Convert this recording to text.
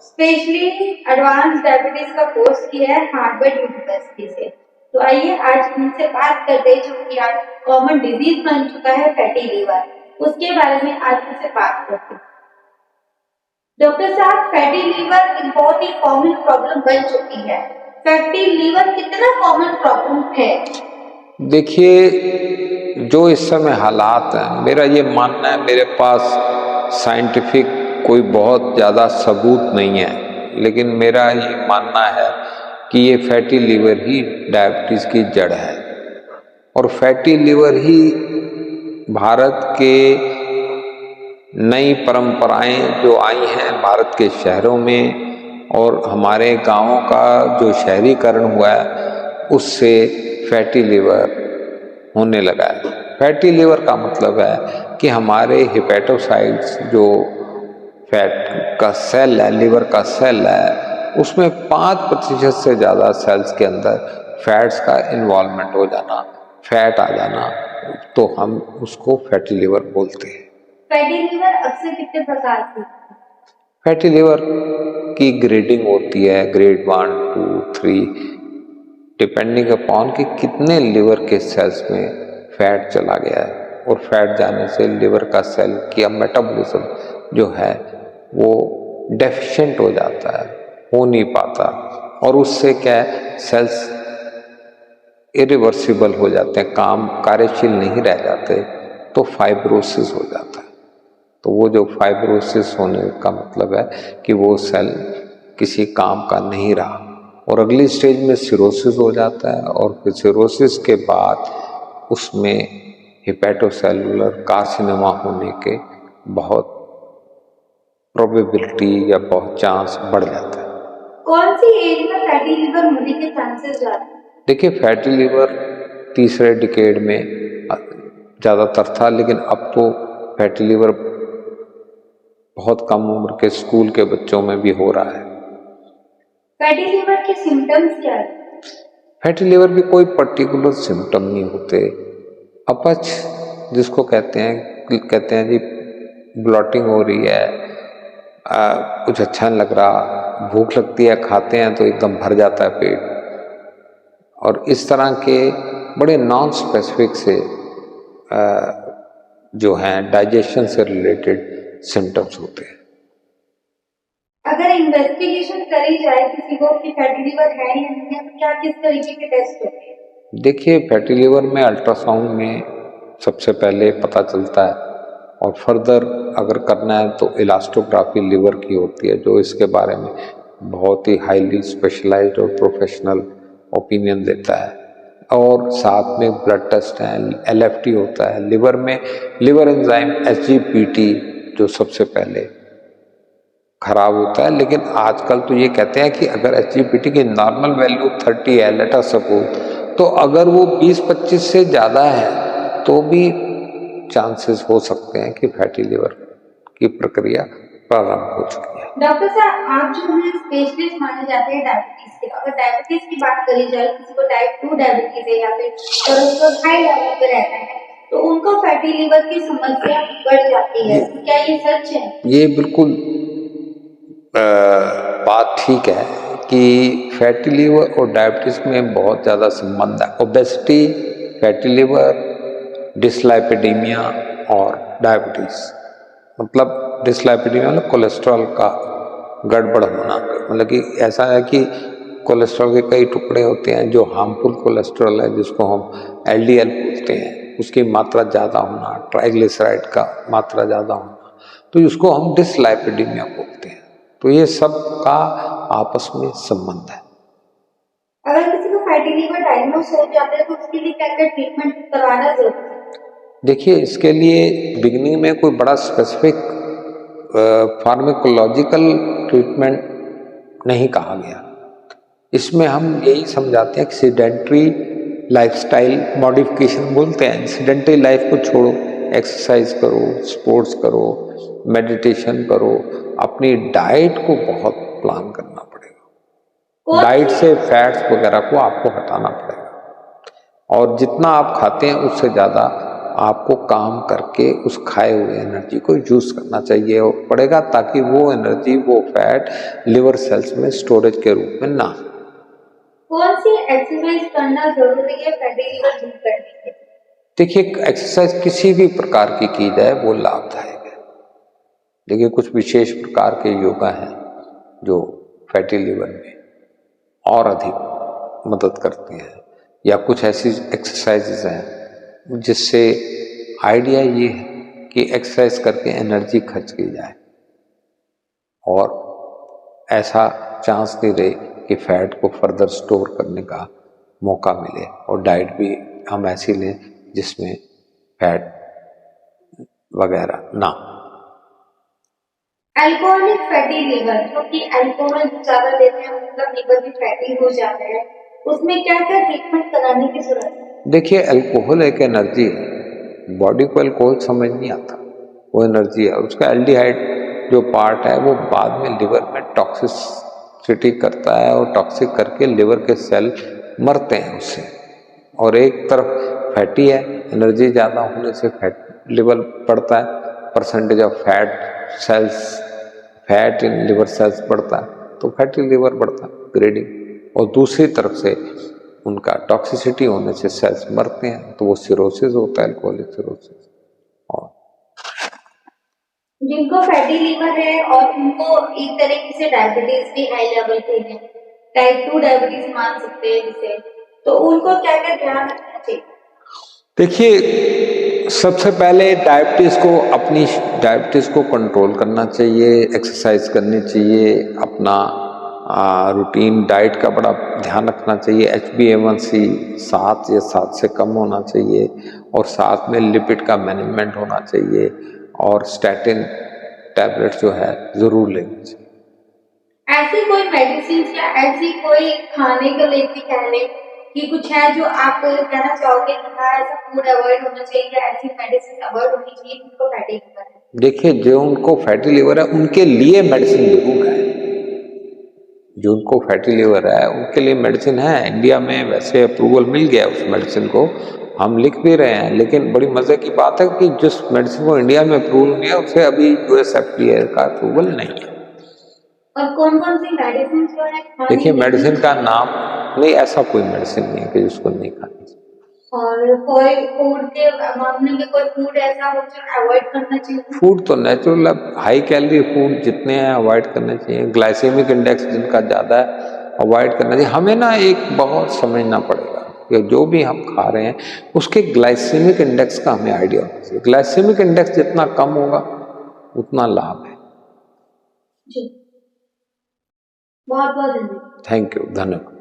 Specially advance diabetes का course किया है हार्वर्ड यूनिवर्सिटी से। तो आइए आज इनसे बात करते हैं जो कि आज कॉमन डिजीज बन चुका है फैटी लीवर, उसके बारे में आज इनसे बात करते हैं। डॉक्टर साहब, फैटी लीवर एक बहुत ही कॉमन प्रॉब्लम बन चुकी है। फैटी लीवर कितना कॉमन प्रॉब्लम है? देखिए, जो इस समय हालात हैं, मेरा ये मानना है, मेरे पास साइंटिफिक कोई बहुत ज़्यादा सबूत नहीं है, लेकिन मेरा ये मानना है कि ये फैटी लीवर ही डायबिटीज़ की जड़ है। और फैटी लीवर ही भारत के नई परंपराएं जो आई हैं भारत के शहरों में और हमारे गांवों का जो शहरीकरण हुआ है, उससे फैटी लीवर होने लगा है। फैटी लीवर का मतलब है कि हमारे हिपैटोसाइट्स जो फैट का सेल है, लीवर का सेल है, उसमें 5% से ज़्यादा सेल्स के अंदर फैट्स का इन्वॉल्वमेंट हो जाना, फैट आ जाना, तो हम उसको फैटी लीवर बोलते हैं। फैटी लीवर अक्सर कितने प्रकार की? फैटी लीवर की ग्रेडिंग होती है, ग्रेड 1, 2, 3, डिपेंडिंग अपॉन कि कितने लीवर के सेल्स में फैट चला गया है। और फैट जाने से लीवर का सेल की मेटाबॉलिज्म जो है वो डेफिशिएंट हो जाता है, हो नहीं पाता, और उससे क्या है, सेल्स इरिवर्सिबल हो जाते हैं, काम कार्यशील नहीं रह जाते, तो फाइब्रोसिस हो जाता है। तो वो जो फाइब्रोसिस होने का मतलब है कि वो सेल किसी काम का नहीं रहा, और अगली स्टेज में सिरोसिस हो जाता है, और फिर सिरोसिस के बाद उसमें हिपैटोसेलुलर कार्सिनोमा होने के बहुत प्रोबेबिलिटी या बहुत चांस बढ़ जाता है। कौन सी एज में फैटी लीवर होने के चांसेस ज्यादा हैं? देखिए, फैटी लीवर तीसरे डिकेड में ज़्यादातर था, लेकिन अब तो फैटी लीवर बहुत कम उम्र के स्कूल के बच्चों में भी हो रहा है। फैटी लीवर के सिम्टम्स क्या है? फैटी लीवर के कोई पर्टिकुलर सिम्टम नहीं होते। अपच जिसको कहते हैं जी, ब्लॉटिंग हो रही है, कुछ अच्छा नहीं लग रहा, भूख लगती है, खाते हैं तो एकदम भर जाता है पेट, और इस तरह के बड़े नॉन स्पेसिफिक से जो हैं डाइजेशन से रिलेटेड सिम्टम्स होते हैं। अगर इन्वेस्टिगेशन करी जाए किसी को कि फैटी लीवर है या नहीं है, तो क्या किस तरीके के टेस्ट होते हैं? देखिए, फैटी लीवर में अल्ट्रासाउंड में सबसे पहले पता चलता है, और फर्दर अगर करना है तो इलास्टोग्राफी लीवर की होती है, जो इसके बारे में बहुत ही हाईली स्पेशलाइज्ड और प्रोफेशनल ओपिनियन देता है। और साथ में ब्लड टेस्ट है, LFT होता है लिवर में, लिवर एंजाइम SGPT जो सबसे पहले खराब होता है। लेकिन आजकल तो ये कहते हैं कि अगर SGPT की नॉर्मल वैल्यू 30 है, लेट अस सपोज, तो अगर वो 20-25 से ज़्यादा है तो भी चांसेस हो सकते हैं कि फैटी लीवर की प्रक्रिया प्रारंभ हो चुकी है। डॉक्टर साहब, आप जो हमें स्पेशलिस्ट माने जाते हैं डायबिटीज के, अगर डायबिटीज की बात करी जाए, किसी को टाइप 2 डायबिटीज है या फिर कोलेस्ट्रॉल हाई लेवल पे रहता है, तो उनको फैटी लीवर की समस्या बढ़ जाती है, क्या ये सच है? ये बिल्कुल बात ठीक है कि फैटी लीवर और डायबिटीज में बहुत ज़्यादा संबंध है। ओबेसिटी, फैटी लीवर, डिसलाइपिडीमिया और डायबिटीज। मतलब डिसलाइपिडीमिया मतलब कोलेस्ट्रॉल का गड़बड़ होना, मतलब कि ऐसा है कि कोलेस्ट्रॉल के कई टुकड़े होते हैं, जो हार्मफुल कोलेस्ट्रॉल है जिसको हम LDL बोलते हैं, उसकी मात्रा ज़्यादा होना, ट्राइग्लिसराइड का मात्रा ज़्यादा होना, तो उसको हम डिसलाइपिडीमिया बोलते हैं। तो ये सब का आपस में संबंध है। अगर किसी को फैटी लीवर डायग्नोस हो जाता है तो उसके लिए क्या क्या ट्रीटमेंट करवाना जरूरी है? देखिए, इसके लिए बिगिनिंग में कोई बड़ा स्पेसिफिक फार्माकोलॉजिकल ट्रीटमेंट नहीं कहा गया। इसमें हम यही समझाते हैं कि सीडेंट्री लाइफस्टाइल मॉडिफिकेशन बोलते हैं। सीडेंट्री लाइफ को छोड़ो, एक्सरसाइज करो, स्पोर्ट्स करो, मेडिटेशन करो, अपनी डाइट को बहुत प्लान करना पड़ेगा। डाइट से फैट्स वगैरह को आपको हटाना पड़ेगा, और जितना आप खाते हैं उससे ज़्यादा आपको काम करके उस खाए हुए एनर्जी को यूज करना चाहिए पड़ेगा, ताकि वो एनर्जी, वो फैट लिवर सेल्स में स्टोरेज के रूप में ना। कौन सी एक्सरसाइज करना जरूरी है फैटी लीवर दूर करने के लिए? देखिए, एक्सरसाइज किसी भी प्रकार की जाए वो लाभदायक है। देखिए, कुछ विशेष प्रकार के योगा हैं जो फैटी लीवर में और अधिक मदद करती हैं, या कुछ ऐसी एक्सरसाइजेज हैं जिससे आइडिया ये है कि एक्सरसाइज करके एनर्जी खर्च की जाए और ऐसा चांस नहीं रहे कि फैट को फर्दर स्टोर करने का मौका मिले, और डाइट भी हम ऐसी लें जिसमें फैट वगैरह ना। अल्कोहलिक फैटी लीवर, क्योंकि अल्कोहल ज्यादा लेते हैं उनका लीवर भी फैटी हो जाता है, उसमें क्या क्या ट्रीटमेंट कराने की जरूरत है? देखिए, अल्कोहल एक एनर्जी है, बॉडी को अल्कोहल समझ नहीं आता, वो एनर्जी है। उसका एल्डिहाइड जो पार्ट है वो बाद में लिवर में टॉक्सिसिटी करता है, और टॉक्सिक करके लिवर के सेल मरते हैं उससे। और एक तरफ फैटी है, एनर्जी ज़्यादा होने से फैट लेवल बढ़ता है, percentage of fat cells, fat in liver cells बढ़ता है, तो फैटी लिवर बढ़ता है, ग्रेडिंग। और दूसरी तरफ से उनका टॉक्सिसिटी होने से सेल्स मरते हैं, तो वो सिरोसिस होता है, अल्कोहलिक सिरोसिस। और जिनको फैटी लीवर है और उनको एक तरीके से डायबिटीज भी हाई लेवल पे है, टाइप 2 डायबिटीज मान सकते हैं जिसे, तो उनको क्या क्या ध्यान रखना चाहिए? देखिए, सबसे पहले डायबिटीज को कंट्रोल करना चाहिए, एक्सरसाइज करनी चाहिए, अपना रूटीन डाइट का बड़ा ध्यान रखना चाहिए। HbA1c 7 या 7 से कम होना चाहिए, और साथ में लिपिड का मैनेजमेंट होना चाहिए, और स्टैटिन टैबलेट जो है जरूर लेनी चाहिए। ऐसी कोई मेडिसिन या ऐसी कोई खाने को लेके कहने कि कुछ है जो आप कहना चाहोगे कि हाँ ऐसा फूड अवॉइड होना चाहिए या ऐसी मेडिसिन अवॉइड होनी चाहिए जिनको फैटी लीवर है? देखिए, जो उनको फैटी लिवर है उनके लिए मेडिसिन जरूर है। जो उनको फैटी लिवर है उनके लिए मेडिसिन है, इंडिया में वैसे अप्रूवल मिल गया उस मेडिसिन को, हम लिख भी रहे हैं। लेकिन बड़ी मजे की बात है कि जिस मेडिसिन को इंडिया में अप्रूवल मिला उसे अभी US FDA का अप्रूवल नहीं है। और कौन कौन सी मेडिसिन जो है? देखिए, मेडिसिन का नाम नहीं, ऐसा कोई मेडिसिन नहीं है कि जिसको नहीं खानी। और कोई फूड के मामले में कोई फूड ऐसा हो जो अवॉइड करना चाहिए? फूड तो नेचुरल, हाई कैलोरी फूड जितने हैं अवॉइड करने चाहिए। ग्लाइसेमिक इंडेक्स जिनका ज़्यादा है अवॉइड करना चाहिए। हमें ना एक बहुत समझना पड़ेगा कि जो भी हम खा रहे हैं उसके ग्लाइसेमिक इंडेक्स का हमें आइडिया होना चाहिए। ग्लाइसेमिक इंडेक्स जितना कम होगा उतना लाभ है। जी, बहुत बहुत धन्यवाद। थैंक यू, धन्यवाद।